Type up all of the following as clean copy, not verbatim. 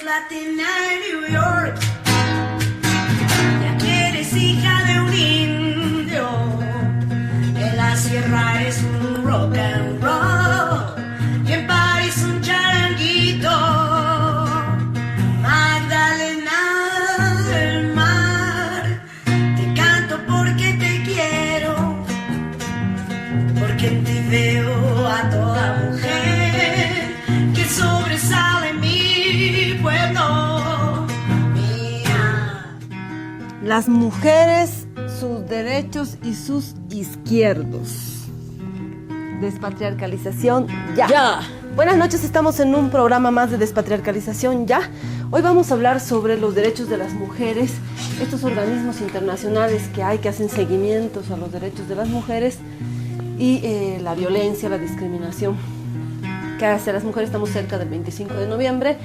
Latina en New York. Ya que eres hija de un indio, en la sierra eres un rock and roll, y en París un charanguito. Magdalena del mar, te canto porque te quiero, porque en ti veo a toda mujer que sobresale en mi pueblo. Mía. Las mujeres, sus derechos y sus izquierdos. Despatriarcalización, ya. Ya. Buenas noches, estamos en un programa más de Despatriarcalización, ya. Hoy vamos a hablar sobre los derechos de las mujeres, estos organismos internacionales que hay que hacen seguimientos a los derechos de las mujeres y la violencia, la discriminación que hacia las mujeres. Estamos cerca del 25 de noviembre.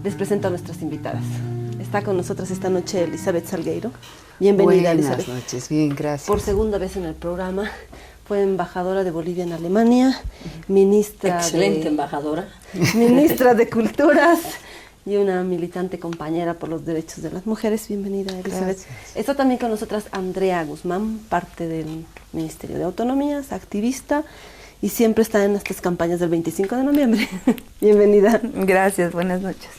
Les presento a nuestras invitadas. Está con nosotras esta noche Elizabeth Salgueiro. Bienvenida, Elizabeth. Buenas noches, bien, gracias. Por segunda vez en el programa. Fue embajadora de Bolivia en Alemania, ministra Excelente embajadora. Ministra de Culturas y una militante compañera por los derechos de las mujeres. Bienvenida, Elizabeth. Gracias. Está también con nosotras Andrea Guzmán, parte del Ministerio de Autonomías, activista, y siempre está en estas campañas del 25 de noviembre. Bienvenida. Gracias, buenas noches.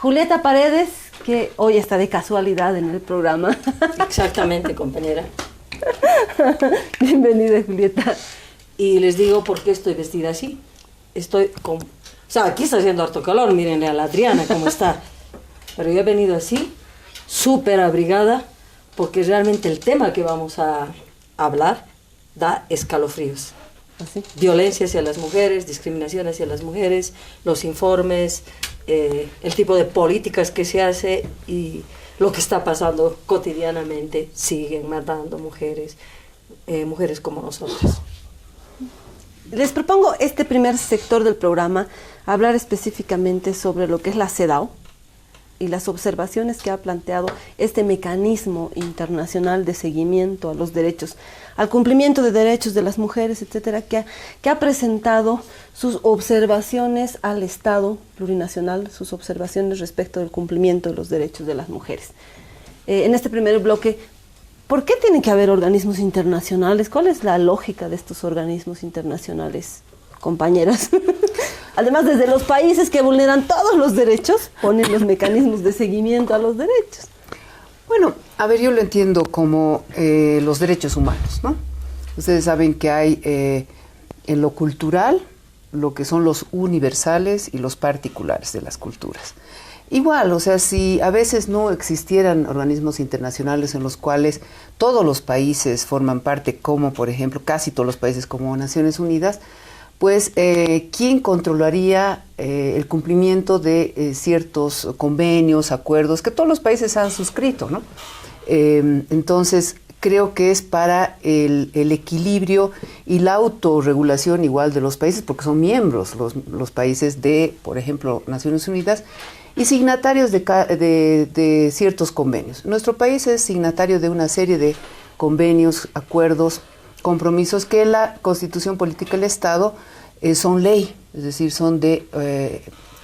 Julieta Paredes, que hoy está de casualidad en el programa. Exactamente, compañera. Bienvenida, Julieta. Y les digo por qué estoy vestida así. Estoy con... O sea, aquí está haciendo harto calor, mírenle a la Adriana cómo está. Pero yo he venido así, súper abrigada, porque realmente el tema que vamos a hablar da escalofríos. ¿Así? Violencia hacia las mujeres, discriminación hacia las mujeres, los informes, el tipo de políticas que se hace y lo que está pasando cotidianamente. Siguen matando mujeres, mujeres como nosotras. Les propongo este primer sector del programa, hablar específicamente sobre lo que es la CEDAW y las observaciones que ha planteado este mecanismo internacional de seguimiento a los derechos, al cumplimiento de derechos de las mujeres, etcétera, que ha presentado sus observaciones al Estado plurinacional, sus observaciones respecto del cumplimiento de los derechos de las mujeres. En este primer bloque, ¿por qué tiene que haber organismos internacionales? ¿Cuál es la lógica de estos organismos internacionales, compañeras? Además, desde los países que vulneran todos los derechos, ponen los mecanismos de seguimiento a los derechos. Bueno, a ver, yo lo entiendo como los derechos humanos, ¿no? Ustedes saben que hay en lo cultural lo que son los universales y los particulares de las culturas. Igual, o sea, si a veces no existieran organismos internacionales en los cuales todos los países forman parte, como por ejemplo casi todos los países como Naciones Unidas, pues ¿quién controlaría el cumplimiento de ciertos convenios, acuerdos que todos los países han suscrito, ¿no? Entonces, creo que es para el equilibrio y la autorregulación igual de los países, porque son miembros los países de, por ejemplo, Naciones Unidas, y signatarios de ciertos convenios. Nuestro país es signatario de una serie de convenios, acuerdos, compromisos que la Constitución Política del Estado son ley, es decir, son de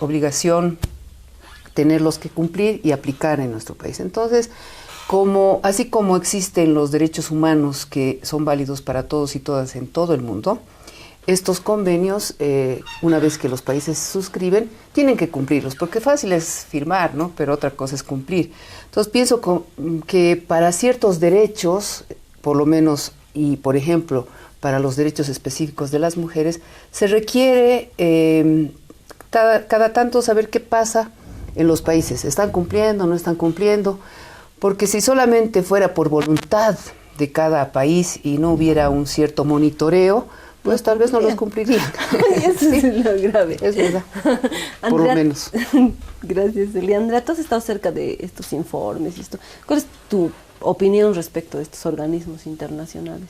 obligación tenerlos que cumplir y aplicar en nuestro país. Entonces, así como existen los derechos humanos que son válidos para todos y todas en todo el mundo, estos convenios, una vez que los países suscriben, tienen que cumplirlos, porque fácil es firmar, ¿no? Pero otra cosa es cumplir. Entonces pienso que para ciertos derechos, por lo menos, y por ejemplo, para los derechos específicos de las mujeres, se requiere cada tanto saber qué pasa en los países. ¿Están cumpliendo, no están cumpliendo? Porque si solamente fuera por voluntad de cada país y no hubiera un cierto monitoreo, pues tal vez no los cumplirían. Eso es lo grave. Es verdad, Andrea, por lo menos. Gracias, Eliandra. Tú has estado cerca de estos informes y esto. ¿Cuál es tu opinión respecto de estos organismos internacionales?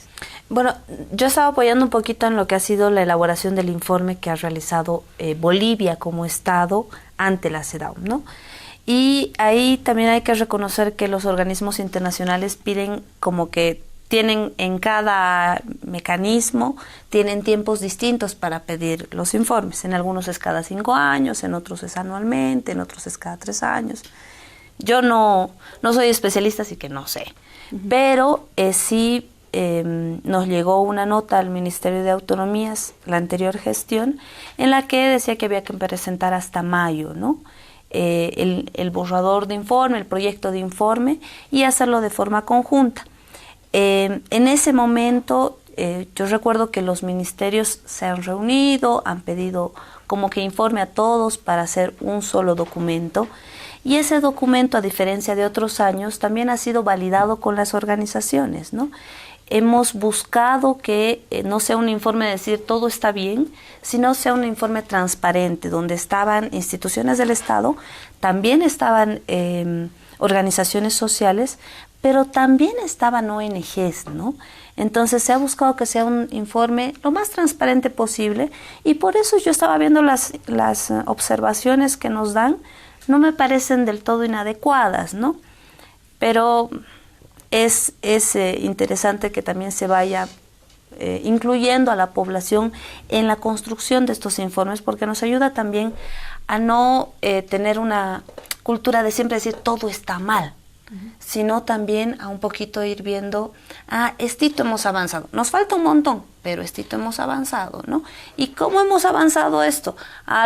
Bueno, yo estaba apoyando un poquito en lo que ha sido la elaboración del informe que ha realizado Bolivia como Estado ante la CEDAW, ¿no? Y ahí también hay que reconocer que los organismos internacionales piden como que tienen en cada mecanismo, tienen tiempos distintos para pedir los informes. En algunos es cada 5 años, en otros es anualmente, en otros es cada 3 años. Yo no soy especialista, así que no sé. Pero sí nos llegó una nota al Ministerio de Autonomías, la anterior gestión, en la que decía que había que presentar hasta mayo, ¿no? El borrador de informe, el proyecto de informe, y hacerlo de forma conjunta. En ese momento, yo recuerdo que los ministerios se han reunido, han pedido como que informe a todos para hacer un solo documento. Y ese documento, a diferencia de otros años, también ha sido validado con las organizaciones, ¿no? Hemos buscado que no sea un informe de decir todo está bien, sino sea un informe transparente, donde estaban instituciones del Estado, también estaban organizaciones sociales, pero también estaban ONGs, ¿no? Entonces se ha buscado que sea un informe lo más transparente posible, y por eso yo estaba viendo las observaciones que nos dan, no me parecen del todo inadecuadas, ¿no? Pero es interesante que también se vaya incluyendo a la población en la construcción de estos informes, porque nos ayuda también a no tener una cultura de siempre decir todo está mal, sino también a un poquito ir viendo, estito hemos avanzado, nos falta un montón, pero estito hemos avanzado, ¿no? ¿Y cómo hemos avanzado esto?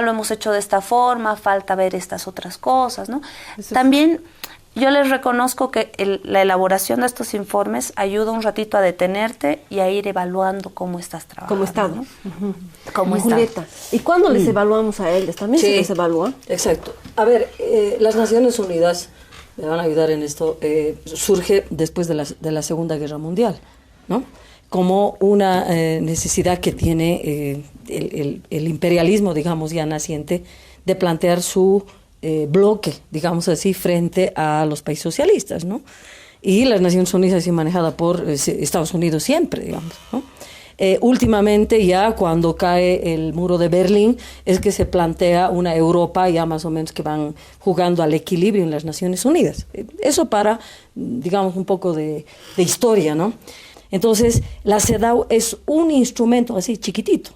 Lo hemos hecho de esta forma, falta ver estas otras cosas, ¿no? También yo les reconozco que la elaboración de estos informes ayuda un ratito a detenerte y a ir evaluando cómo estás trabajando. Como Estado. ¿no? Como Julieta, ¿y cuándo les evaluamos a ellos? ¿También se les evalúa? Exacto. A ver, las Naciones Unidas me van a ayudar en esto, surge después de la Segunda Guerra Mundial, ¿no? Como una necesidad que tiene el imperialismo, digamos, ya naciente, de plantear su bloque, digamos así, frente a los países socialistas, ¿no? Y las Naciones Unidas ha sido manejada por Estados Unidos siempre, digamos, ¿no? Últimamente, ya cuando cae el muro de Berlín, es que se plantea una Europa ya más o menos que van jugando al equilibrio en las Naciones Unidas. Eso para, digamos, un poco de historia, ¿no? Entonces, la CEDAW es un instrumento así chiquitito,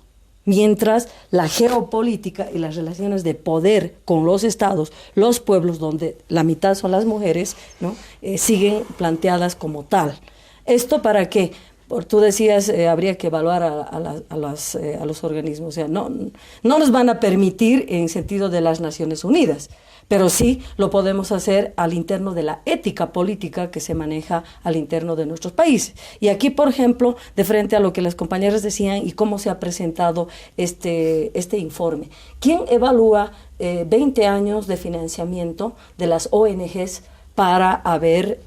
mientras la geopolítica y las relaciones de poder con los estados, los pueblos, donde la mitad son las mujeres, ¿no? Siguen planteadas como tal. ¿Esto para qué? Tú decías, habría que evaluar a los organismos. O sea, no nos van a permitir en sentido de las Naciones Unidas, pero sí lo podemos hacer al interno de la ética política que se maneja al interno de nuestros países. Y aquí, por ejemplo, de frente a lo que las compañeras decían y cómo se ha presentado este informe, ¿quién evalúa 20 años de financiamiento de las ONGs para haber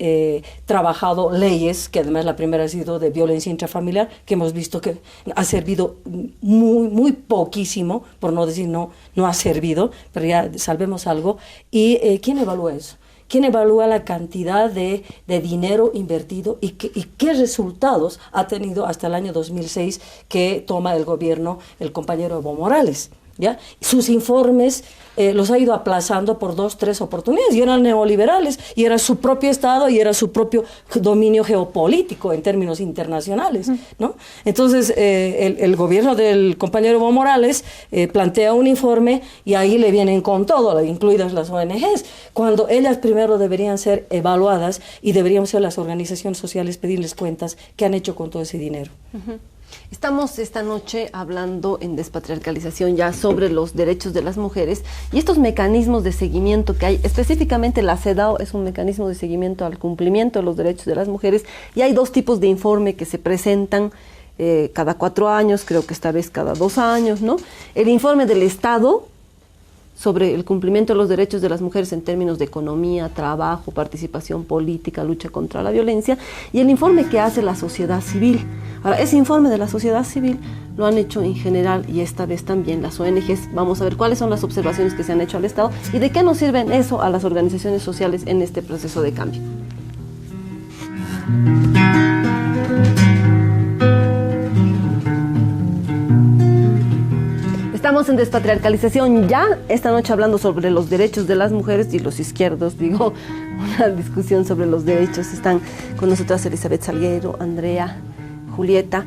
trabajado leyes, que además la primera ha sido de violencia intrafamiliar, que hemos visto que ha servido muy, muy poquísimo, por no decir no ha servido, pero ya salvemos algo? ¿Y quién evalúa eso? ¿Quién evalúa la cantidad de dinero invertido y qué resultados ha tenido hasta el año 2006 que toma el gobierno el compañero Evo Morales? ¿Ya? Sus informes los ha ido aplazando por 2, 3 oportunidades, y eran neoliberales, y era su propio Estado, y era su propio dominio geopolítico en términos internacionales, ¿no? Entonces, el gobierno del compañero Evo Morales plantea un informe, y ahí le vienen con todo, incluidas las ONGs, cuando ellas primero deberían ser evaluadas, y deberían ser las organizaciones sociales pedirles cuentas qué han hecho con todo ese dinero. Estamos esta noche hablando en Despatriarcalización ya sobre los derechos de las mujeres y estos mecanismos de seguimiento que hay. Específicamente la CEDAW es un mecanismo de seguimiento al cumplimiento de los derechos de las mujeres, y hay 2 tipos de informe que se presentan cada 4 años, creo que esta vez cada 2 años, ¿no? El informe del Estado sobre el cumplimiento de los derechos de las mujeres en términos de economía, trabajo, participación política, lucha contra la violencia, y el informe que hace la sociedad civil. Ahora, ese informe de la sociedad civil lo han hecho en general, y esta vez también las ONGs. Vamos a ver cuáles son las observaciones que se han hecho al Estado y de qué nos sirven eso a las organizaciones sociales en este proceso de cambio. Estamos en Despatriarcalización, ya esta noche hablando sobre los derechos de las mujeres y los izquierdos, digo, una discusión sobre los derechos. Están con nosotras Elizabeth Salguero, Andrea, Julieta.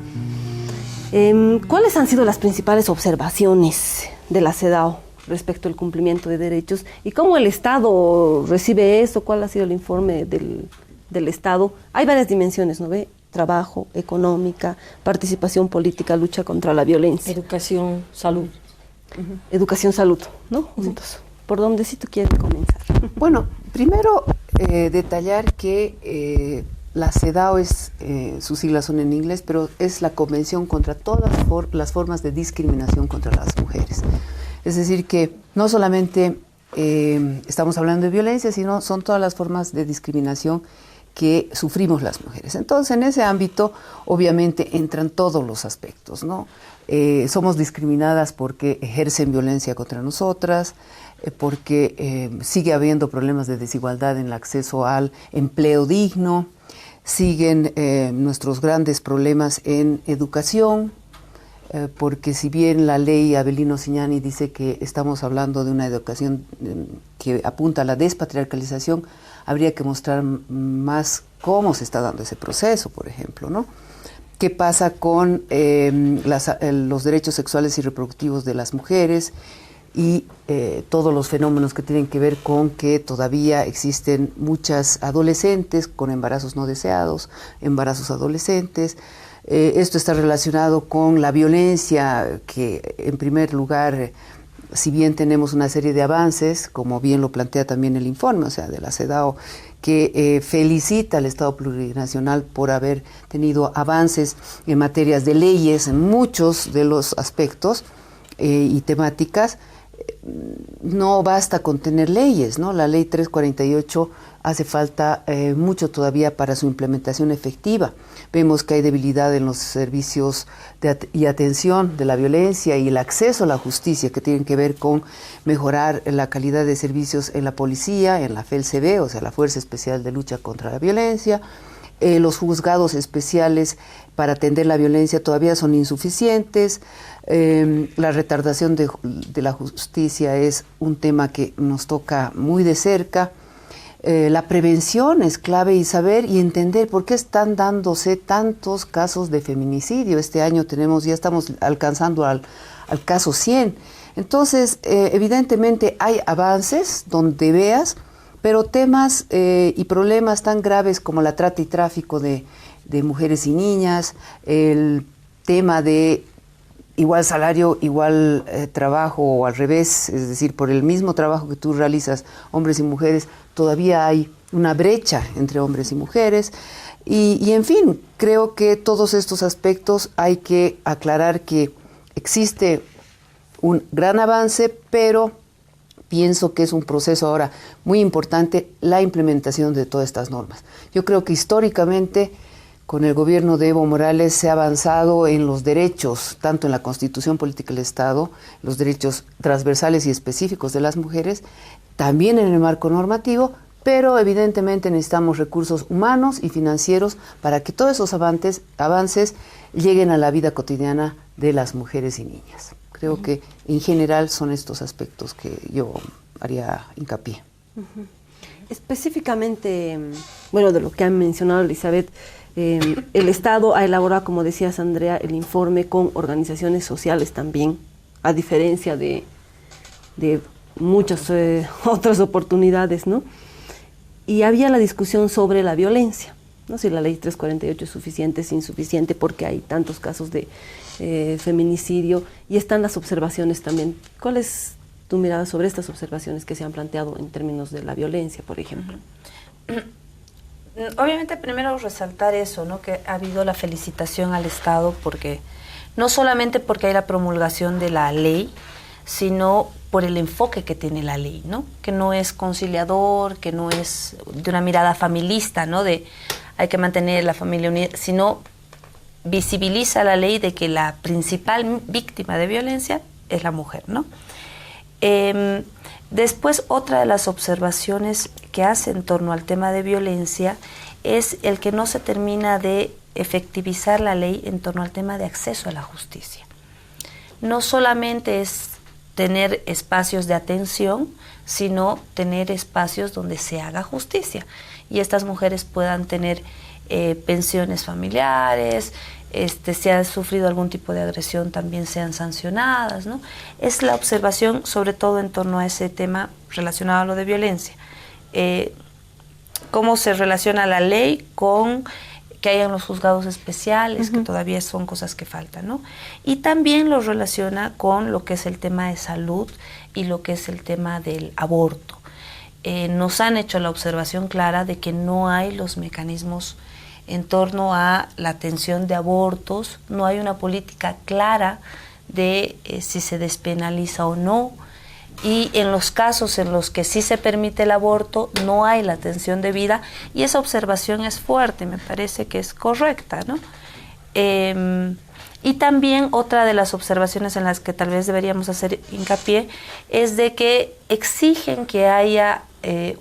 ¿Cuáles han sido las principales observaciones de la CEDAW respecto al cumplimiento de derechos y cómo el Estado recibe eso? ¿Cuál ha sido el informe del Estado? Hay varias dimensiones, ¿no ve? Trabajo, económica, participación política, lucha contra la violencia. Educación, salud. Educación, salud, ¿no? Juntos. ¿Por dónde sí tú quieres comenzar? Bueno, primero detallar que la CEDAW sus siglas son en inglés, pero es la Convención contra todas las formas de discriminación contra las mujeres. Es decir, que no solamente estamos hablando de violencia, sino son todas las formas de discriminación que sufrimos las mujeres. Entonces, en ese ámbito, obviamente, entran todos los aspectos, ¿no? Somos discriminadas porque ejercen violencia contra nosotras, porque sigue habiendo problemas de desigualdad en el acceso al empleo digno, siguen nuestros grandes problemas en educación, porque si bien la ley Avelino Signani dice que estamos hablando de una educación que apunta a la despatriarcalización, habría que mostrar más cómo se está dando ese proceso, por ejemplo, ¿no? ¿Qué pasa con los derechos sexuales y reproductivos de las mujeres y todos los fenómenos que tienen que ver con que todavía existen muchas adolescentes con embarazos no deseados, embarazos adolescentes? Esto está relacionado con la violencia que, en primer lugar, si bien tenemos una serie de avances, como bien lo plantea también el informe, o sea, de la CEDAW, que felicita al Estado plurinacional por haber tenido avances en materias de leyes, en muchos de los aspectos y temáticas. No basta con tener leyes, ¿no? La ley 348 hace falta mucho todavía para su implementación efectiva. Vemos que hay debilidad en los servicios y atención de la violencia y el acceso a la justicia, que tienen que ver con mejorar la calidad de servicios en la policía, en la FELCB, o sea, la Fuerza Especial de Lucha contra la Violencia. Los juzgados especiales para atender la violencia todavía son insuficientes. La retardación de la justicia es un tema que nos toca muy de cerca. La prevención es clave y saber y entender por qué están dándose tantos casos de feminicidio. Este año ya estamos alcanzando al caso 100. Entonces, evidentemente hay avances donde veas, pero temas y problemas tan graves como la trata y tráfico de mujeres y niñas, el tema de igual salario, igual trabajo o al revés, es decir, por el mismo trabajo que tú realizas, hombres y mujeres, todavía hay una brecha entre hombres y mujeres. Y en fin, creo que todos estos aspectos hay que aclarar que existe un gran avance, pero pienso que es un proceso ahora muy importante la implementación de todas estas normas. Yo creo que históricamente con el gobierno de Evo Morales se ha avanzado en los derechos, tanto en la Constitución Política del Estado, los derechos transversales y específicos de las mujeres, también en el marco normativo, pero evidentemente necesitamos recursos humanos y financieros para que todos esos avances lleguen a la vida cotidiana de las mujeres y niñas. Creo que en general son estos aspectos que yo haría hincapié. Específicamente, bueno, de lo que han mencionado Elizabeth, el Estado ha elaborado, como decías Andrea, el informe con organizaciones sociales también, a diferencia de muchas otras oportunidades, ¿no? Y había la discusión sobre la violencia, ¿no? Si la ley 348 es suficiente, es insuficiente, porque hay tantos casos de feminicidio, y están las observaciones también. ¿Cuál es tu mirada sobre estas observaciones que se han planteado en términos de la violencia, por ejemplo? Obviamente primero resaltar eso, ¿no? Que ha habido la felicitación al Estado, porque no solamente porque hay la promulgación de la ley, sino por el enfoque que tiene la ley, ¿no? Que no es conciliador, que no es de una mirada familista, ¿no? De hay que mantener la familia unida, sino visibiliza la ley de que la principal víctima de violencia es la mujer, ¿no? Después, otra de las observaciones que hace en torno al tema de violencia es el que no se termina de efectivizar la ley en torno al tema de acceso a la justicia. No solamente es tener espacios de atención, sino tener espacios donde se haga justicia y estas mujeres puedan tener pensiones familiares, si han sufrido algún tipo de agresión también sean sancionadas, ¿no? Es la observación sobre todo en torno a ese tema relacionado a lo de violencia. Cómo se relaciona la ley con que hayan los juzgados especiales, que todavía son cosas que faltan, ¿no? Y también lo relaciona con lo que es el tema de salud y lo que es el tema del aborto. Nos han hecho la observación clara de que no hay los mecanismos en torno a la atención de abortos, no hay una política clara de si se despenaliza o no, y en los casos en los que sí se permite el aborto no hay la atención debida y esa observación es fuerte, me parece que es correcta, ¿no? Y también otra de las observaciones en las que tal vez deberíamos hacer hincapié es de que exigen que haya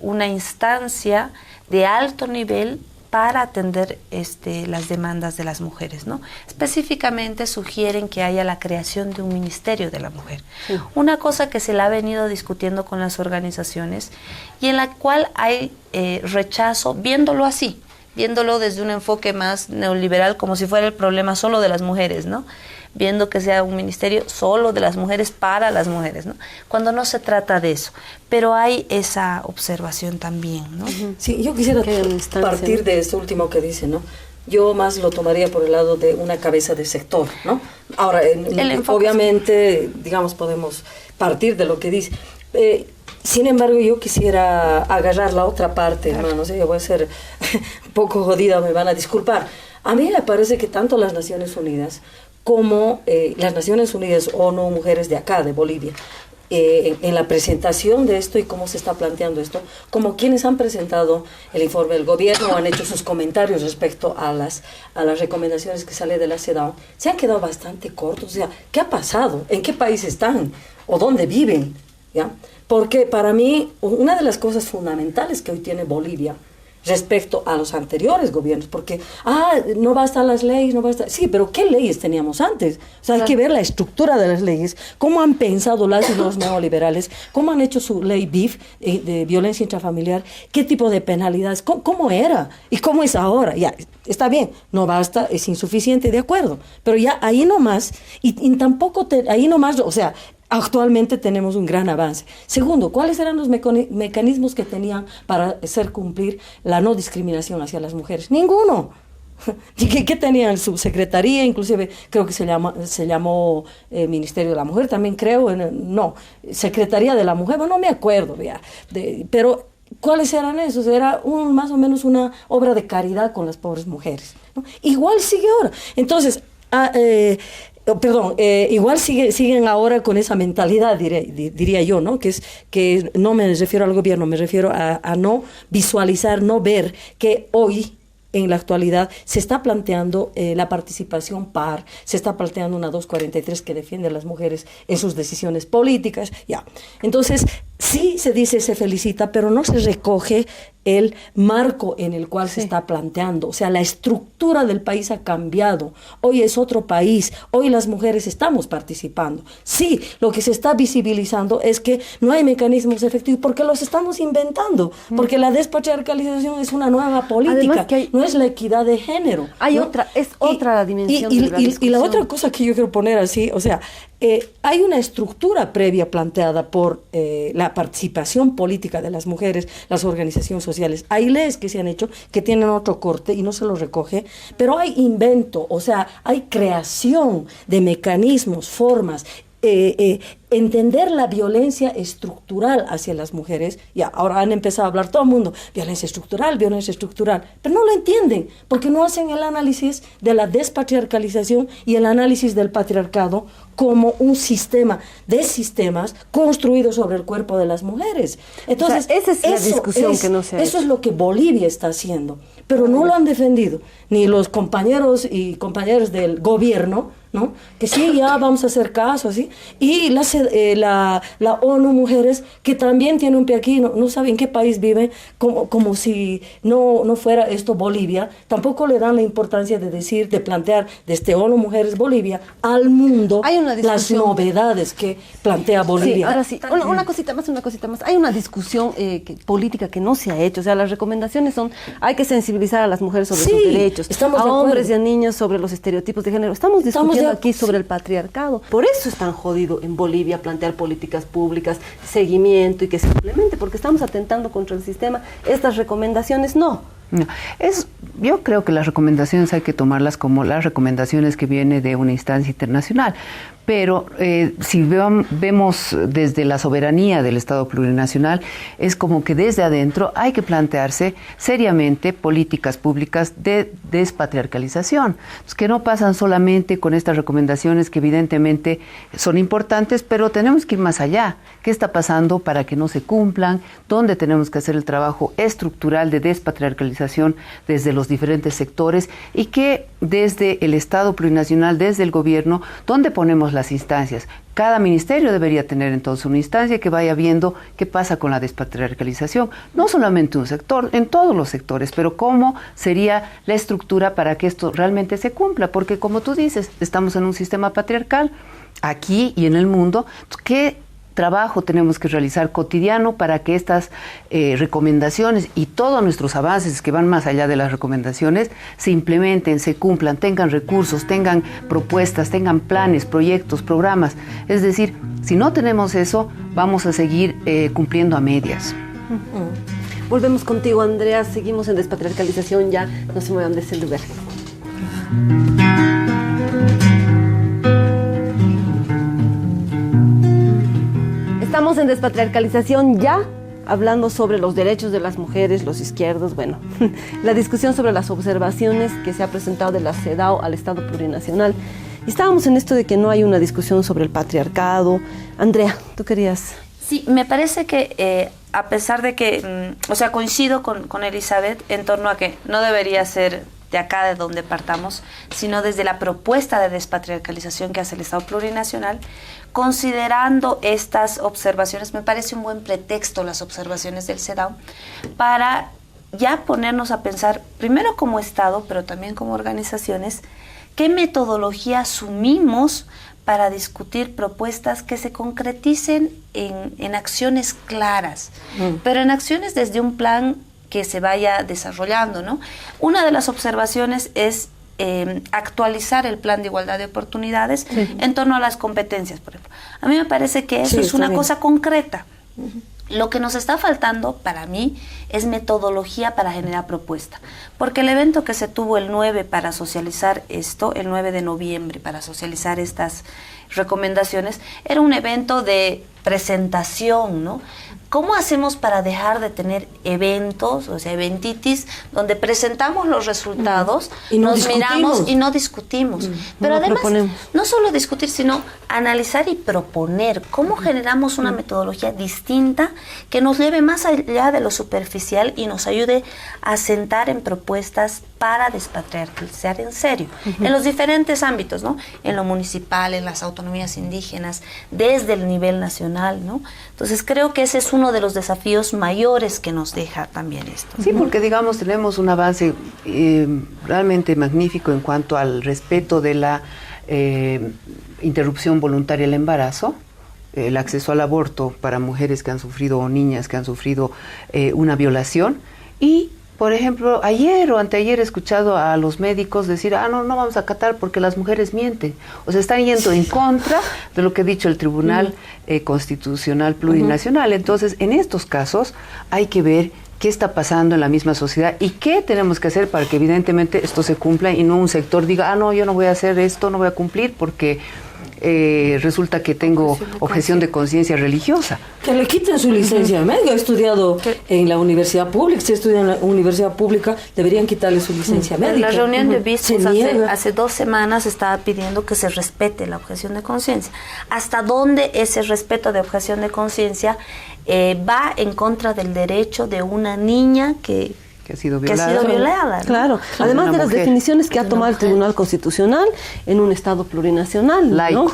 una instancia de alto nivel para atender las demandas de las mujeres, ¿no? Específicamente sugieren que haya la creación de un ministerio de la mujer. Sí. Una cosa que se la ha venido discutiendo con las organizaciones y en la cual hay rechazo, viéndolo así, viéndolo desde un enfoque más neoliberal, como si fuera el problema solo de las mujeres, ¿no? Viendo que sea un ministerio solo de las mujeres para las mujeres, ¿no? Cuando no se trata de eso. Pero hay esa observación también, ¿no? Sí, yo quisiera partir de esto último que dice, ¿no? Yo más lo tomaría por el lado de una cabeza de sector, ¿no? Ahora, obviamente, digamos, podemos partir de lo que dice. Sin embargo, yo quisiera agarrar la otra parte, hermano. Yo voy a ser un poco jodida, me van a disculpar. A mí me parece que tanto las Naciones Unidas como las Naciones Unidas, ONU, mujeres de acá, de Bolivia, en la presentación de esto y cómo se está planteando esto, como quienes han presentado el informe del gobierno, han hecho sus comentarios respecto a las recomendaciones que sale de la CEDAW, se han quedado bastante cortos. O sea, ¿qué ha pasado? ¿En qué país están? ¿O dónde viven? ¿Ya? Porque para mí, una de las cosas fundamentales que hoy tiene Bolivia respecto a los anteriores gobiernos, porque, no bastan las leyes, no basta. Sí, pero ¿qué leyes teníamos antes? O sea, hay que ver la estructura de las leyes, cómo han pensado las y los neoliberales, cómo han hecho su ley BIF, de violencia intrafamiliar, qué tipo de penalidades, cómo era y cómo es ahora. Ya, está bien, no basta, es insuficiente, de acuerdo, pero ya ahí nomás, y tampoco, ahí nomás, o sea, actualmente tenemos un gran avance. Segundo, ¿cuáles eran los mecanismos que tenían para hacer cumplir la no discriminación hacia las mujeres? Ninguno. ¿Qué tenían? Su secretaría, inclusive creo que se llamó Ministerio de la Mujer, también creo, no, Secretaría de la Mujer, bueno, no me acuerdo ya, pero ¿cuáles eran esos? Era más o menos una obra de caridad con las pobres mujeres, ¿no? Igual sigue ahora. Entonces, igual siguen ahora con esa mentalidad, diría yo, ¿no? Que no me refiero al gobierno, me refiero a no visualizar, no ver que hoy, en la actualidad, se está planteando la participación par, se está planteando una 243 que defiende a las mujeres en sus decisiones políticas, ya. Entonces, sí se dice, se felicita, pero no se recoge el marco en el cual se está planteando. O sea, la estructura del país ha cambiado. Hoy es otro país. Hoy las mujeres estamos participando. Sí, lo que se está visibilizando es que no hay mecanismos efectivos porque los estamos inventando. Porque la despatriarcalización es una nueva política. No es la equidad de género. Hay ¿no? otra la dimensión de la discusión. Y la otra cosa que yo quiero poner así, o sea, hay una estructura previa planteada por la participación política de las mujeres, las organizaciones sociales. Hay leyes que se han hecho que tienen otro corte y no se los recoge, pero hay invento, o sea, hay creación de mecanismos, formas, entender la violencia estructural hacia las mujeres. Ya, ahora han empezado a hablar todo el mundo, violencia estructural, pero no lo entienden, porque no hacen el análisis de la despatriarcalización y el análisis del patriarcado como un sistema de sistemas construidos sobre el cuerpo de las mujeres. Entonces, o sea, esa es la discusión que no se ha hecho. Eso es lo que Bolivia está haciendo, pero no lo han defendido, ni los compañeros y compañeras del gobierno, ¿no? Que sí, ya vamos a hacer caso, así. Y la ONU Mujeres, que también tiene un pie aquí, no sabe en qué país vive, como si no fuera esto Bolivia, tampoco le dan la importancia de plantear desde ONU Mujeres Bolivia al mundo las novedades que plantea Bolivia. Sí, ahora sí, una cosita más. Hay una discusión política que no se ha hecho, o sea, las recomendaciones son, hay que sensibilizar a las mujeres sobre sus derechos, a hombres y a niños sobre los estereotipos de género. Estamos discutiendo aquí sobre el patriarcado. Por eso es tan jodido en Bolivia plantear políticas públicas, seguimiento y que se implemente, porque estamos atentando contra el sistema. Estas recomendaciones no. Yo creo que las recomendaciones hay que tomarlas como las recomendaciones que vienen de una instancia internacional, pero si vemos desde la soberanía del Estado plurinacional, es como que desde adentro hay que plantearse seriamente políticas públicas de despatriarcalización, que no pasan solamente con estas recomendaciones que evidentemente son importantes, pero tenemos que ir más allá. ¿Qué está pasando para que no se cumplan? ¿Dónde tenemos que hacer el trabajo estructural de despatriarcalización desde los diferentes sectores? Y que desde el Estado plurinacional, desde el gobierno, ¿dónde ponemos las instancias? Cada ministerio debería tener entonces una instancia que vaya viendo qué pasa con la despatriarcalización. No solamente un sector, en todos los sectores, pero cómo sería la estructura para que esto realmente se cumpla. Porque como tú dices, estamos en un sistema patriarcal aquí y en el mundo. ¿Qué trabajo tenemos que realizar cotidiano para que estas recomendaciones y todos nuestros avances que van más allá de las recomendaciones se implementen, se cumplan, tengan recursos, tengan propuestas, tengan planes, proyectos, programas? Es decir, si no tenemos eso, vamos a seguir cumpliendo a medias. Volvemos contigo, Andrea. Seguimos en despatriarcalización, ya no se muevan de ese lugar. Estamos en despatriarcalización ya, hablando sobre los derechos de las mujeres, los izquierdos, bueno, la discusión sobre las observaciones que se ha presentado de la CEDAW al Estado plurinacional. Y estábamos en esto de que no hay una discusión sobre el patriarcado. Andrea, ¿tú querías? Sí, me parece que a pesar de que, coincido con Elizabeth en torno a que no debería ser de acá de donde partamos, sino desde la propuesta de despatriarcalización que hace el Estado plurinacional. Considerando estas observaciones, me parece un buen pretexto las observaciones del CEDAW para ya ponernos a pensar, primero como Estado, pero también como organizaciones, qué metodología asumimos para discutir propuestas que se concreticen en acciones claras, pero en acciones desde un plan que se vaya desarrollando, ¿no? Una de las observaciones es actualizar el plan de igualdad de oportunidades en torno a las competencias, por ejemplo. A mí me parece que eso es una cosa concreta. Lo que nos está faltando, para mí, es metodología para generar propuesta. Porque el evento que se tuvo el 9 para socializar esto, el 9 de noviembre, para socializar estas recomendaciones, era un evento de presentación, ¿no? ¿Cómo hacemos para dejar de tener eventos, o sea, eventitis, donde presentamos los resultados, nos miramos y no discutimos? Pero además, no solo discutir, sino analizar y proponer cómo generamos una metodología distinta que nos lleve más allá de lo superficial y nos ayude a sentar en propuestas para despatriarcalizar en serio, en los diferentes ámbitos, ¿no? En lo municipal, en las autonomías indígenas, desde el nivel nacional, ¿no? Entonces creo que ese es uno de los desafíos mayores que nos deja también esto. Sí, porque digamos tenemos un avance realmente magnífico en cuanto al respeto de la interrupción voluntaria del embarazo, el acceso al aborto para mujeres que han sufrido o niñas que han sufrido una violación. Y por ejemplo, ayer o anteayer he escuchado a los médicos decir, no vamos a acatar porque las mujeres mienten. O sea, están yendo en contra de lo que ha dicho el Tribunal Constitucional Plurinacional. Entonces, en estos casos hay que ver qué está pasando en la misma sociedad y qué tenemos que hacer para que evidentemente esto se cumpla y no un sector diga, no, yo no voy a hacer esto, no voy a cumplir porque resulta que tengo objeción de conciencia religiosa. Que le quiten su licencia médica. He estudiado en la universidad pública. Si estudia en la universidad pública, deberían quitarle su licencia médica. En la reunión de obispos hace 2 semanas estaba pidiendo que se respete la objeción de conciencia. ¿Hasta dónde ese respeto de objeción de conciencia va en contra del derecho de una niña que que ha sido que ha violada. sido violada, ¿no? Claro, además Una de las mujer. definiciones que ha tomado el Tribunal Constitucional en un Estado plurinacional, Laico. ¿no?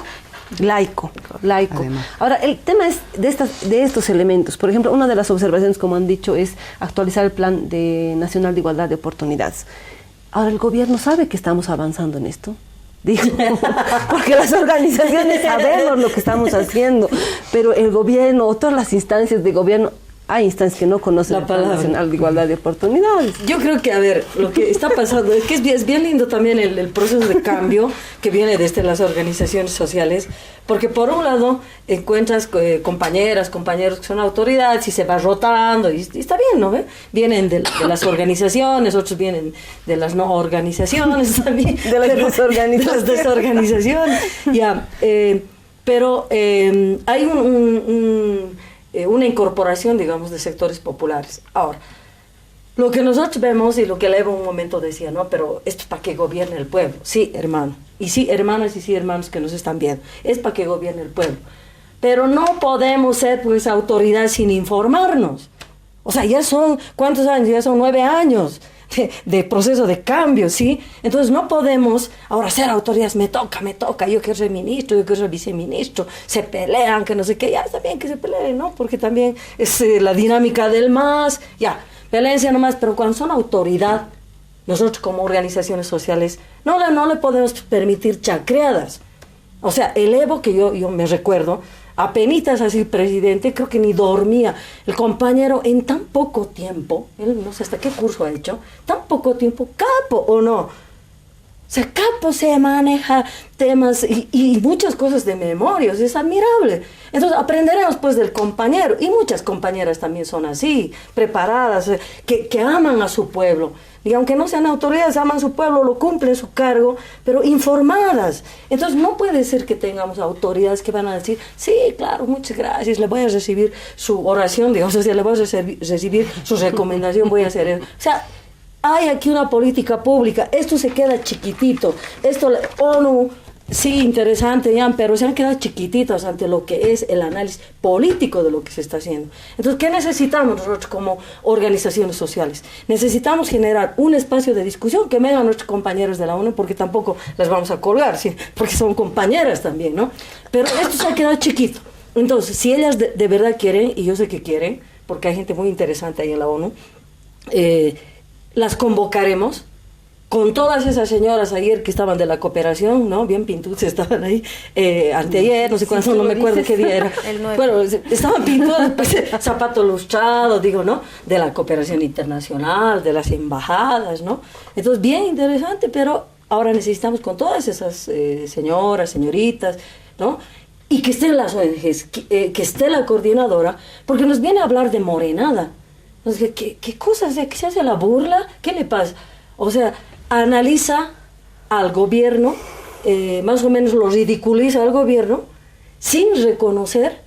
Laico. Además. Ahora, el tema es de estos elementos. Por ejemplo, una de las observaciones, como han dicho, es actualizar el Plan Nacional de Igualdad de Oportunidades. Ahora, ¿el gobierno sabe que estamos avanzando en esto? Digo, porque las organizaciones sabemos lo que estamos haciendo, pero el gobierno o todas las instancias de gobierno, hay instancias que no conocen La el Plan palabra. Nacional de Igualdad de Oportunidades. Yo creo que, a ver, lo que está pasando es que es bien lindo también el proceso de cambio que viene desde las organizaciones sociales, porque por un lado encuentras compañeras, compañeros que son autoridades y se va rotando, y está bien, ¿no? Vienen de las organizaciones, otros vienen de las no organizaciones también. De las desorganizaciones. De las desorganizaciones, ya. Pero hay una incorporación, digamos, de sectores populares. Ahora, lo que nosotros vemos y lo que Evo un momento decía, ¿no? Pero esto es para que gobierne el pueblo. Sí, hermano. Y sí, hermanas y sí, hermanos que nos están viendo. Es para que gobierne el pueblo. Pero no podemos ser, pues, autoridad sin informarnos. O sea, ya son, ¿cuántos años? Ya son 9 años de proceso de cambio, ¿sí? Entonces no podemos ahora ser autoridades, me toca, yo quiero ser ministro, yo quiero ser viceministro, se pelean, que no sé qué, ya está bien que se peleen, ¿no? Porque también es la dinámica del MAS, ya, peleense nomás, pero cuando son autoridad, nosotros como organizaciones sociales, no le podemos permitir chacreadas. O sea, el Evo que yo me recuerdo, apenitas así presidente, creo que ni dormía. El compañero en tan poco tiempo, él no sé hasta qué curso ha hecho, tan poco tiempo, capo o no. O sea, capo se maneja temas y muchas cosas de memoria, o sea, es admirable. Entonces aprenderemos pues del compañero, y muchas compañeras también son así, preparadas, que aman a su pueblo. Y aunque no sean autoridades, aman su pueblo, lo cumplen su cargo, pero informadas. Entonces no puede ser que tengamos autoridades que van a decir, sí, claro, muchas gracias, le voy a recibir su oración, digamos, o sea, le voy a recibir su recomendación, voy a hacer eso. O sea, hay aquí una política pública, esto se queda chiquitito, esto, ONU, sí, interesante, ya, pero se han quedado chiquititos ante lo que es el análisis político de lo que se está haciendo. Entonces, ¿qué necesitamos nosotros como organizaciones sociales? Necesitamos generar un espacio de discusión que vengan nuestros compañeros de la ONU, porque tampoco las vamos a colgar, ¿sí? Porque son compañeras también, ¿no? Pero esto se ha quedado chiquito. Entonces, si ellas de verdad quieren, y yo sé que quieren, porque hay gente muy interesante ahí en la ONU, las convocaremos con todas esas señoras ayer que estaban de la cooperación, ¿no? Bien pintudas estaban ahí, anteayer, no sé cuándo, no me acuerdo qué día era. El 9. Bueno, estaban pintudas, pues, zapatos lustrados, digo, ¿no? De la cooperación internacional, de las embajadas, ¿no? Entonces, bien interesante, pero ahora necesitamos con todas esas señoras, señoritas, ¿no? Y que estén las ONGs, que esté la coordinadora, porque nos viene a hablar de morenada. Entonces, ¿qué cosas? ¿Qué se hace la burla? ¿Qué le pasa? O sea, analiza al gobierno, más o menos lo ridiculiza al gobierno, sin reconocer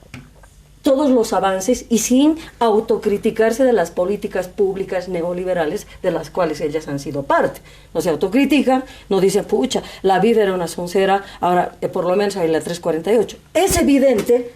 todos los avances y sin autocriticarse de las políticas públicas neoliberales de las cuales ellas han sido parte. No se autocritican, no dicen, pucha, la vida era una soncera, ahora por lo menos hay la 348. Es evidente,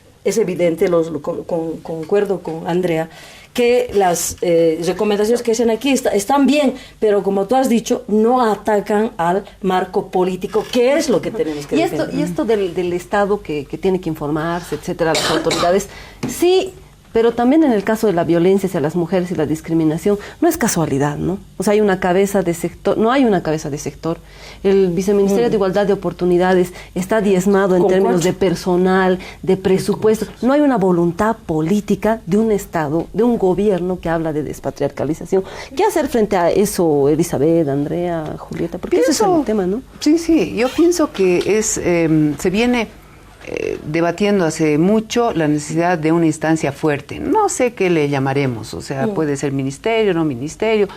concuerdo con Andrea, que las recomendaciones que hacen aquí están bien, pero como tú has dicho, no atacan al marco político, que es lo que tenemos que defender. Y esto del Estado que tiene que informarse, etcétera, las autoridades, sí, pero también en el caso de la violencia hacia las mujeres y la discriminación, no es casualidad, ¿no? O sea, hay una cabeza de sector, no hay una cabeza de sector. El Viceministerio de Igualdad de Oportunidades está diezmado en términos de personal, de presupuestos. No hay una voluntad política de un Estado, de un gobierno que habla de despatriarcalización. ¿Qué hacer frente a eso, Elizabeth, Andrea, Julieta? Porque ese es el tema, ¿no? Sí, yo pienso que se viene debatiendo hace mucho la necesidad de una instancia fuerte. No sé qué le llamaremos, o sea, puede ser ministerio, no ministerio,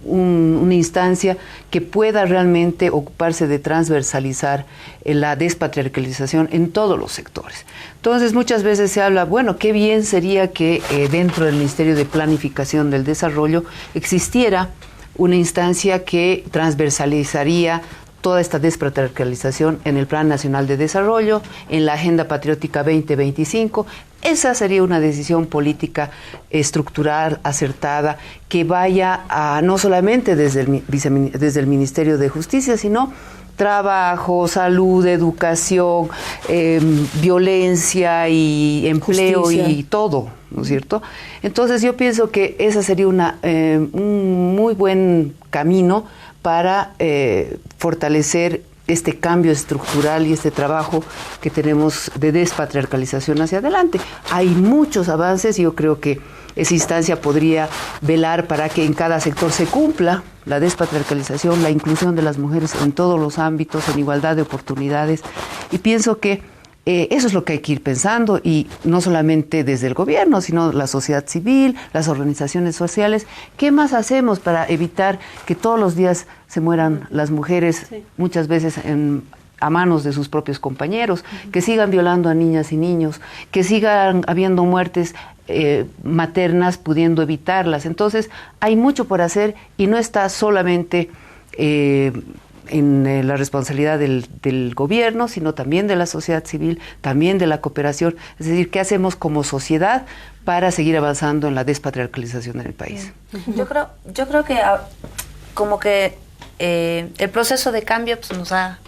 una instancia que pueda realmente ocuparse de transversalizar la despatriarcalización en todos los sectores. Entonces, muchas veces se habla, bueno, qué bien sería que dentro del Ministerio de Planificación del Desarrollo existiera una instancia que transversalizaría toda esta despatriarcalización en el Plan Nacional de Desarrollo, en la Agenda Patriótica 2025. Esa sería una decisión política estructural, acertada, que vaya a, no solamente desde el Ministerio de Justicia, sino trabajo, salud, educación, violencia y empleo justicia. Y todo, ¿no es cierto? Entonces yo pienso que esa sería un muy buen camino para fortalecer este cambio estructural y este trabajo que tenemos de despatriarcalización hacia adelante. Hay muchos avances y yo creo que esa instancia podría velar para que en cada sector se cumpla la despatriarcalización, la inclusión de las mujeres en todos los ámbitos, en igualdad de oportunidades. Y pienso que eso es lo que hay que ir pensando, y no solamente desde el gobierno, sino la sociedad civil, las organizaciones sociales. ¿Qué más hacemos para evitar que todos los días se mueran las mujeres, muchas veces a manos de sus propios compañeros, que sigan violando a niñas y niños, que sigan habiendo muertes maternas pudiendo evitarlas? Entonces hay mucho por hacer y no está solamente en la responsabilidad del gobierno, sino también de la sociedad civil, también de la cooperación. Es decir, ¿qué hacemos como sociedad para seguir avanzando en la despatriarcalización en el país? Yo creo que como que el proceso de cambio pues, nos ha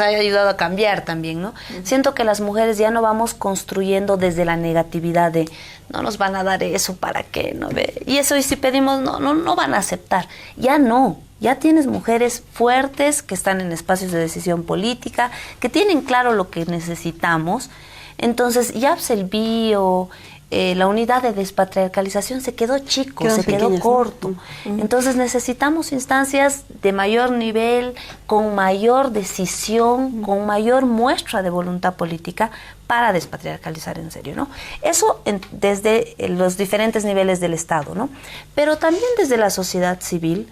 ayudado a cambiar también, ¿no? Siento que las mujeres ya no vamos construyendo desde la negatividad de no nos van a dar eso, ¿para qué? ¿No ve? Y eso, y si pedimos, no van a aceptar. Ya no. Ya tienes mujeres fuertes que están en espacios de decisión política, que tienen claro lo que necesitamos. Entonces, YAPS, el BIO, la unidad de despatriarcalización se quedó chico, se quedó corto. Entonces, necesitamos instancias de mayor nivel, con mayor decisión, con mayor muestra de voluntad política para despatriarcalizar en serio, ¿no? Eso desde los diferentes niveles del Estado, ¿no? Pero también desde la sociedad civil.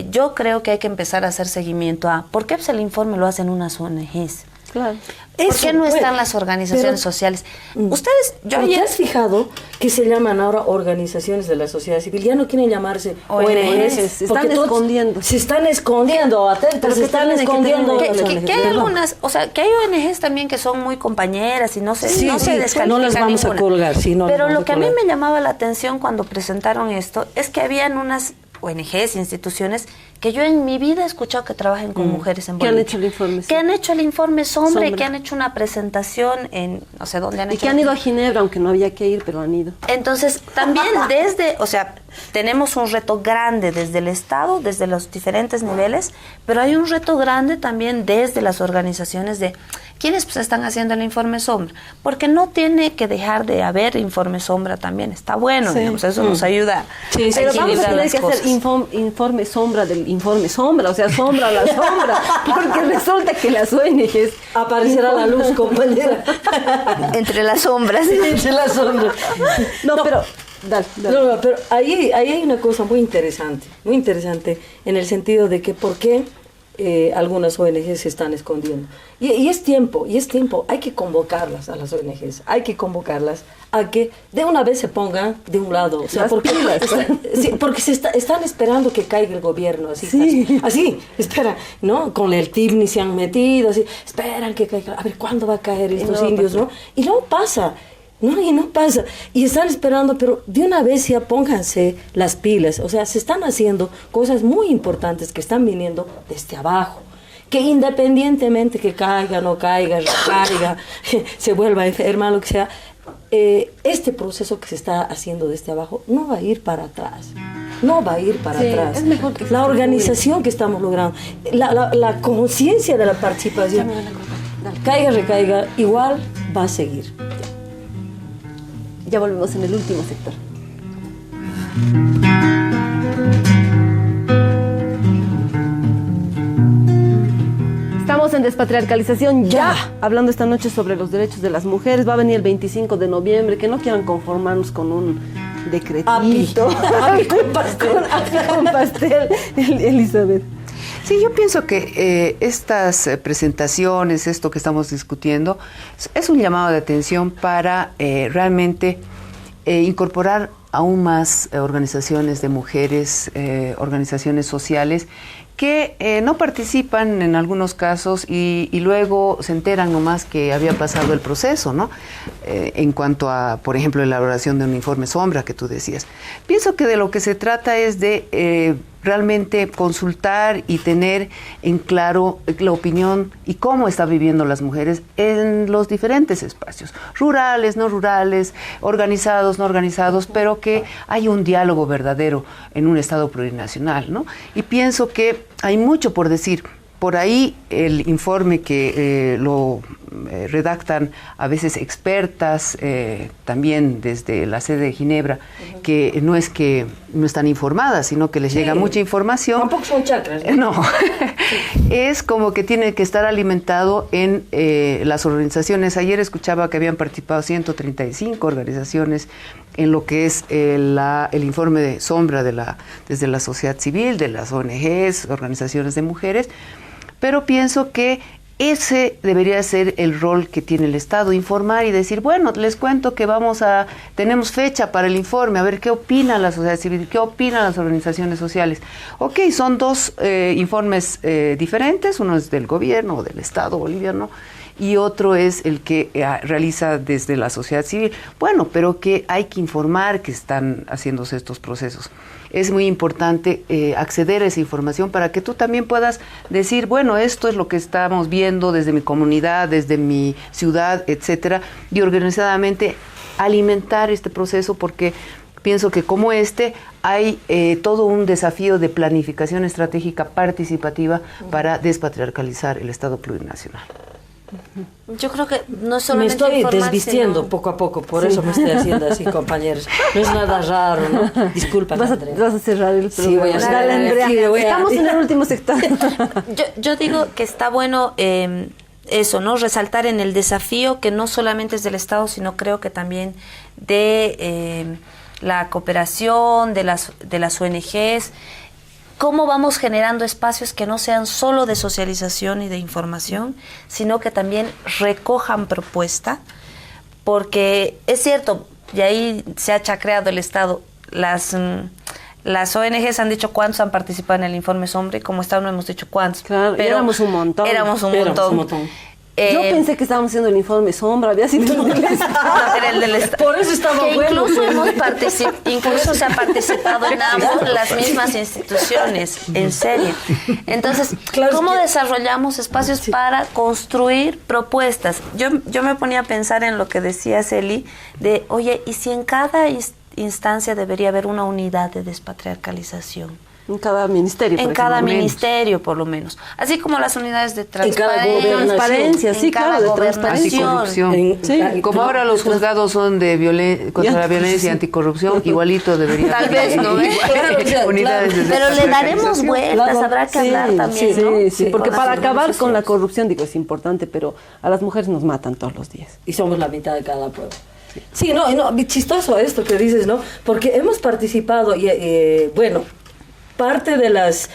Yo creo que hay que empezar a hacer seguimiento a por qué pues, el informe lo hacen unas ONGs. Claro. ¿Por qué no están las organizaciones sociales? Ustedes, ¿te has fijado que se llaman ahora organizaciones de la sociedad civil? Ya no quieren llamarse ONGs. Se están escondiendo. Se están escondiendo, atentos, se están escondiendo. Que hay algunas, o sea, que hay ONGs también que son muy compañeras y no se descalifican. No las vamos ninguna. A colgar. Sí, no pero lo que a mí me llamaba la atención cuando presentaron esto es que habían unas ONGs, instituciones, que yo en mi vida he escuchado que trabajen con mujeres en Bolivia. Que han hecho el informe. Que han hecho el informe Sombra y que han hecho una presentación en no sé dónde han hecho. Y que han ido a Ginebra, aunque no había que ir, pero han ido. Entonces, también tenemos un reto grande desde el Estado, desde los diferentes niveles, pero hay un reto grande también desde las organizaciones de quienes pues, están haciendo el informe Sombra, porque no tiene que dejar de haber informe Sombra también, está bueno, digamos, eso nos ayuda a equilibrar las cosas. Hacer informe Sombra del informe Sombra, o sea, sombra a la sombra, porque resulta que las ONGs aparecerá la luz, compañera. Entre las sombras. Entre las sombras. No, pero... Dale. No, pero ahí hay una cosa muy interesante en el sentido de que por qué algunas ONGs se están escondiendo. Y es tiempo, hay que convocarlas a las ONGs, hay que convocarlas a que de una vez se pongan de un lado. O sea, porque están esperando que caiga el gobierno, así, espera, ¿no? Con el TIBNI se han metido, así, esperan que caiga, a ver, ¿cuándo va a caer estos indios, no? Y no pasa. No pasa. Y están esperando, pero de una vez ya pónganse las pilas. O sea, se están haciendo cosas muy importantes que están viniendo desde abajo. Que independientemente que caiga, no caiga, recaiga, se vuelva enferma, lo que sea, este proceso que se está haciendo desde abajo no va a ir para atrás. No va a ir para atrás. Es mejor que la organización que estamos logrando, la conciencia de la participación, caiga, recaiga, igual va a seguir. Ya volvemos en el último sector. Estamos en Despatriarcalización ya, hablando esta noche sobre los derechos de las mujeres. Va a venir el 25 de noviembre, que no quieran conformarnos con un decretito. Api con pastel. Elizabeth. Sí, yo pienso que estas presentaciones, esto que estamos discutiendo, es un llamado de atención para realmente incorporar aún más organizaciones de mujeres, organizaciones sociales que no participan en algunos casos y luego se enteran nomás que había pasado el proceso, ¿no? En cuanto a, por ejemplo, la elaboración de un informe sombra que tú decías. Pienso que de lo que se trata es de realmente consultar y tener en claro la opinión y cómo están viviendo las mujeres en los diferentes espacios, rurales, no rurales, organizados, no organizados, pero que hay un diálogo verdadero en un Estado plurinacional, ¿no? Y pienso que hay mucho por decir. Por ahí el informe que lo redactan a veces expertas, también desde la sede de Ginebra, que no es que no están informadas, sino que les llega mucha información. Tampoco son chakras, ¿no? Es como que tiene que estar alimentado en las organizaciones. Ayer escuchaba que habían participado 135 organizaciones en lo que es el informe de sombra desde la sociedad civil, de las ONGs, organizaciones de mujeres, pero pienso que ese debería ser el rol que tiene el Estado, informar y decir, bueno, les cuento que tenemos fecha para el informe, a ver qué opina la sociedad civil, qué opinan las organizaciones sociales. Ok, son dos informes diferentes, uno es del gobierno o del Estado boliviano, y otro es el que realiza desde la sociedad civil. Bueno, pero que hay que informar que están haciéndose estos procesos. Es muy importante acceder a esa información para que tú también puedas decir, bueno, esto es lo que estamos viendo desde mi comunidad, desde mi ciudad, etcétera, y organizadamente alimentar este proceso, porque pienso que como hay todo un desafío de planificación estratégica participativa para despatriarcalizar el Estado plurinacional. Yo creo que no solamente me estoy informar, desvistiendo sino... poco a poco, por eso me estoy haciendo así, compañeros. No es nada raro, ¿no? Disculpa, Andrea. Vas a cerrar el programa. Sí, voy a cerrar. Dale, Andrea. Sí, Estamos en el último sector. Yo digo que está bueno eso, ¿no? Resaltar en el desafío que no solamente es del Estado, sino creo que también de la cooperación, de las ONGs. ¿Cómo vamos generando espacios que no sean solo de socialización y de información, sino que también recojan propuesta? Porque es cierto, y ahí se ha chacreado el Estado, las ONGs han dicho cuántos han participado en el informe Sombra, y como Estado no hemos dicho cuántos. Claro, pero éramos un montón. Éramos un montón. Yo pensé que estábamos haciendo el informe Sombra, había sido el del Por eso estaba que bueno. incluso se ha participado en ambos las mismas instituciones, en serio. Entonces, ¿cómo desarrollamos espacios para construir propuestas? Yo me ponía a pensar en lo que decía Celi, de, oye, ¿y si en cada instancia debería haber una unidad de despatriarcalización? En cada ministerio. En cada ministerio, por lo menos. Así como las unidades de transparencia, sí, claro, de transparencia. Anticorrupción. Sí, como ahora los juzgados son de contra la violencia y anticorrupción, igualito debería Tal vez, ¿no? Unidades de pero le daremos vueltas, habrá que hablar también, ¿no? Sí, porque para acabar con la corrupción, digo, es importante, pero a las mujeres nos matan todos los días. Y somos la mitad de cada pueblo. Sí, no, chistoso esto que dices, ¿no? Porque hemos participado y, bueno, parte de las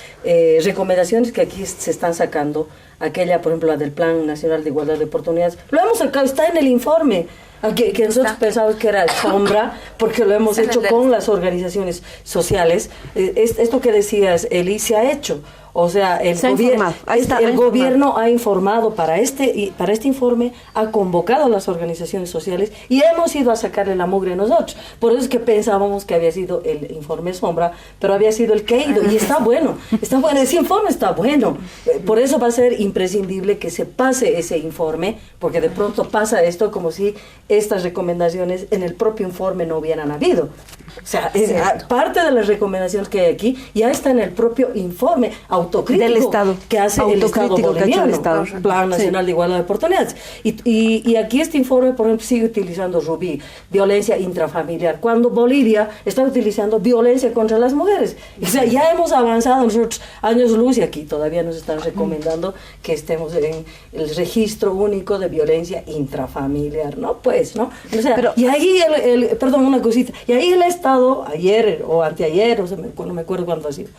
recomendaciones que aquí se están sacando, aquella, por ejemplo, la del Plan Nacional de Igualdad de Oportunidades, lo hemos sacado, está en el informe, que nosotros pensábamos que era sombra, porque lo hemos hecho con las organizaciones sociales. Esto que decías, Eli, se ha hecho. O sea, el gobierno ha informado para este informe, ha convocado a las organizaciones sociales y hemos ido a sacarle la mugre nosotros. Por eso es que pensábamos que había sido el informe sombra, pero había sido el que ha ido. Y está bueno, ese informe está bueno. Por eso va a ser imprescindible que se pase ese informe, porque de pronto pasa esto como si estas recomendaciones en el propio informe no hubieran habido. O sea, parte de las recomendaciones que hay aquí ya está en el propio informe autocrítico del Estado, que hace el Estado boliviano, Plan Nacional de Igualdad de Oportunidades. Y aquí este informe, por ejemplo, sigue utilizando Rubí, violencia intrafamiliar, cuando Bolivia está utilizando violencia contra las mujeres. O sea, ya hemos avanzado nosotros años luz y aquí todavía nos están recomendando que estemos en el registro único de violencia intrafamiliar, ¿no? Pues, ¿no? O sea, pero, y ahí perdón, una cosita, y ahí el Estado, ayer o anteayer, o sea, no me acuerdo cuándo ha sido,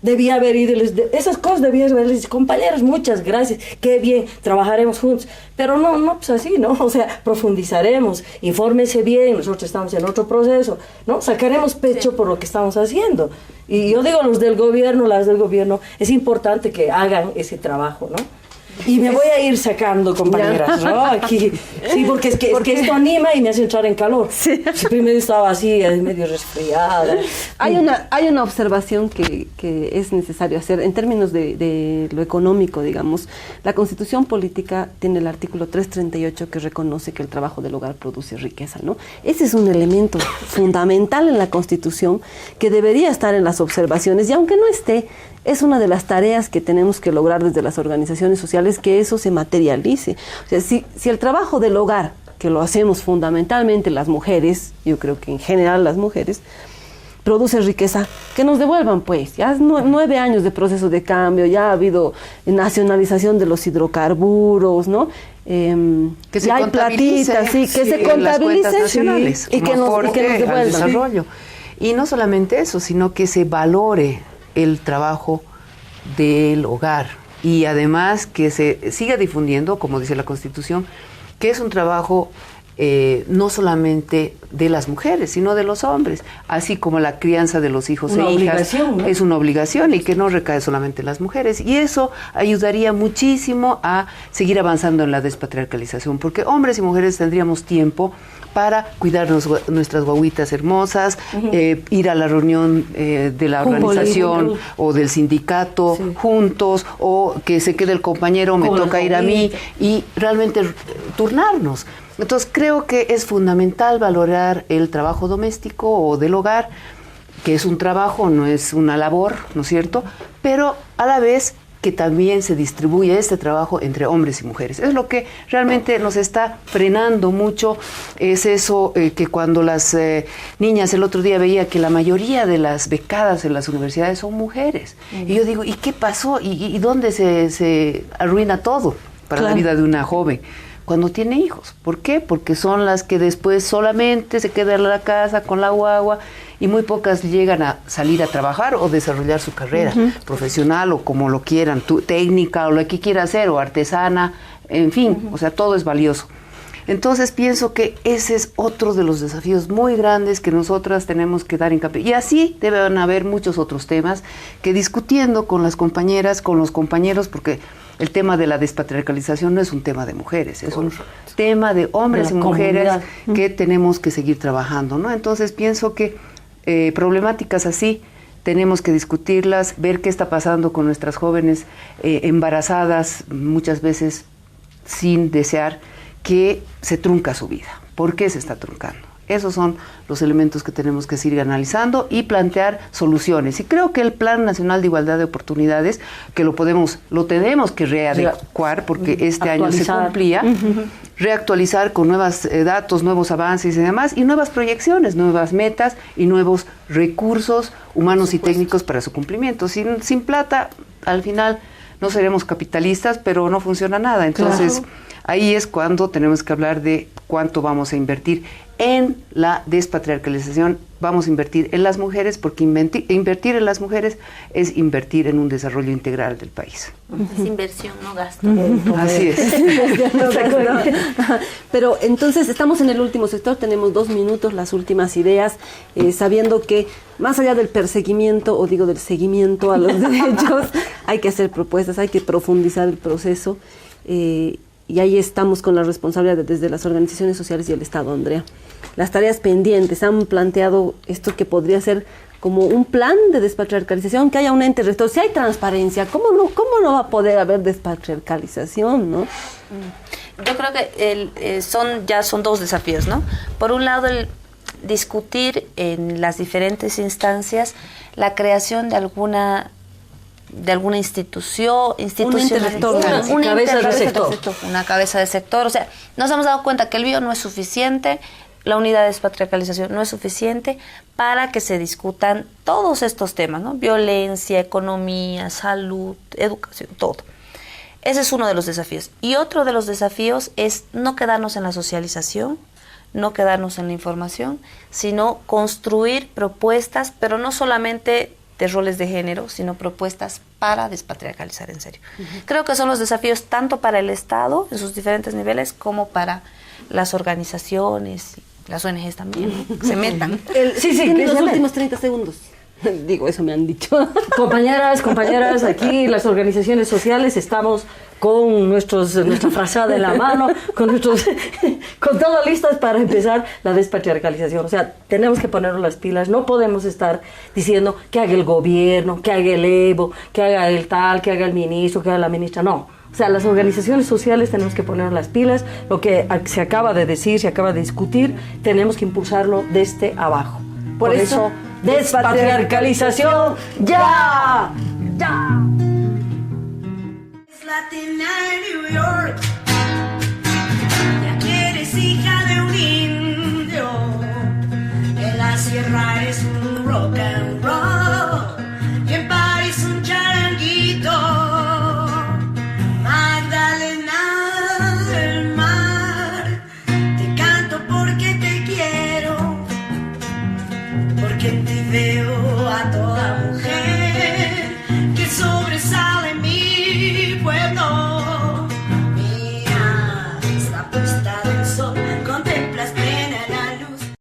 debía haber ido, esas cosas debían haberles dicho, compañeros, muchas gracias, qué bien, trabajaremos juntos. Pero no, pues así, ¿no? O sea, profundizaremos, infórmense bien, nosotros estamos en otro proceso, ¿no? Sacaremos pecho por lo que estamos haciendo. Y yo digo, los del gobierno, las del gobierno, es importante que hagan ese trabajo, ¿no? Y me voy a ir sacando, compañeras, ¿no? Aquí, sí, porque es que esto anima y me hace entrar en calor. Sí. Si primero estaba así, medio resfriada. Hay una observación que es necesario hacer en términos de lo económico, digamos. La Constitución Política tiene el artículo 338 que reconoce que el trabajo del hogar produce riqueza, ¿no? Ese es un elemento fundamental en la Constitución que debería estar en las observaciones, y aunque no esté, es una de las tareas que tenemos que lograr desde las organizaciones sociales, que eso se materialice. O sea, si el trabajo del hogar, que lo hacemos fundamentalmente las mujeres, yo creo que en general las mujeres, produce riqueza, que nos devuelvan, pues. Ya 9 años de proceso de cambio, ya ha habido nacionalización de los hidrocarburos, ¿no? Que se ya hay platitas, sí, que se contabilicen nacionales, y que nos devuelvan. Desarrollo. Y no solamente eso, sino que se valore el trabajo del hogar y además que se siga difundiendo, como dice la Constitución, que es un trabajo no solamente de las mujeres, sino de los hombres, así como la crianza de los hijos e hijas, ¿no? Es una obligación y que no recae solamente en las mujeres, y eso ayudaría muchísimo a seguir avanzando en la despatriarcalización, porque hombres y mujeres tendríamos tiempo para cuidarnos nuestras guaguitas hermosas, ir a la reunión de la organización o del sindicato juntos, o que se quede el compañero, me toca ir a mí, y realmente turnarnos. Entonces creo que es fundamental valorar el trabajo doméstico o del hogar, que es un trabajo, no es una labor, ¿no es cierto? Pero a la vez que también se distribuye este trabajo entre hombres y mujeres. Es lo que realmente nos está frenando mucho, es eso que cuando las niñas, el otro día veía que la mayoría de las becadas en las universidades son mujeres. Y yo digo, ¿y qué pasó? ¿Y dónde se arruina todo para la vida de una joven? Cuando tiene hijos. ¿Por qué? Porque son las que después solamente se quedan en la casa con la guagua y muy pocas llegan a salir a trabajar o desarrollar su carrera profesional o como lo quieran, técnica o lo que quiera hacer, o artesana, en fin, o sea, todo es valioso. Entonces pienso que ese es otro de los desafíos muy grandes que nosotras tenemos que dar hincapié. Y así deben haber muchos otros temas que, discutiendo con las compañeras, con los compañeros, porque el tema de la despatriarcalización no es un tema de mujeres, es un tema de hombres y mujeres que tenemos que seguir trabajando, ¿no? Entonces pienso que problemáticas así tenemos que discutirlas, ver qué está pasando con nuestras jóvenes embarazadas, muchas veces sin desear, que se trunca su vida. ¿Por qué se está truncando? Esos son los elementos que tenemos que seguir analizando y plantear soluciones. Y creo que el Plan Nacional de Igualdad de Oportunidades, que lo tenemos que readecuar, porque este año se cumplía, reactualizar con nuevos datos, nuevos avances y demás, y nuevas proyecciones, nuevas metas y nuevos recursos humanos y técnicos para su cumplimiento. Sin plata, al final no seremos capitalistas, pero no funciona nada. Entonces, ahí es cuando tenemos que hablar de cuánto vamos a invertir en la despatriarcalización. Vamos a invertir en las mujeres, porque invertir en las mujeres es invertir en un desarrollo integral del país. Es inversión, no gasto. Así es. Pero entonces estamos en el último sector, tenemos 2 minutos, las últimas ideas, sabiendo que más allá del perseguimiento, o digo del seguimiento a los derechos, hay que hacer propuestas, hay que profundizar el proceso, y ahí estamos con la responsabilidad desde las organizaciones sociales y el Estado, Andrea. Las tareas pendientes, han planteado esto que podría ser como un plan de despatriarcalización, que haya un ente rector. Si hay transparencia, ¿cómo no va a poder haber despatriarcalización, no? Yo creo que son 2 desafíos, ¿no? Por un lado, el discutir en las diferentes instancias la creación de alguna institución, una cabeza de sector. O sea, nos hemos dado cuenta que el BIO no es suficiente, la unidad de despatriarcalización no es suficiente para que se discutan todos estos temas, ¿no? Violencia, economía, salud, educación, todo. Ese es uno de los desafíos. Y otro de los desafíos es no quedarnos en la socialización, no quedarnos en la información, sino construir propuestas, pero no solamente de roles de género, sino propuestas para despatriarcalizar en serio. Creo que son los desafíos tanto para el Estado en sus diferentes niveles como para las organizaciones, las ONGs también, que se metan. Tiene los últimos 30 segundos. Digo, eso me han dicho. Compañeras, aquí las organizaciones sociales estamos con nuestra frazada en la mano, con todo listas para empezar la despatriarcalización. O sea, tenemos que ponernos las pilas, no podemos estar diciendo que haga el gobierno, que haga el Evo, que haga el tal, que haga el ministro, que haga la ministra, no. O sea, las organizaciones sociales tenemos que poner las pilas, lo que se acaba de decir, se acaba de discutir, tenemos que impulsarlo desde abajo. Por eso, despatriarcalización, ¡ya! ¡Ya! It's Latin night in New York.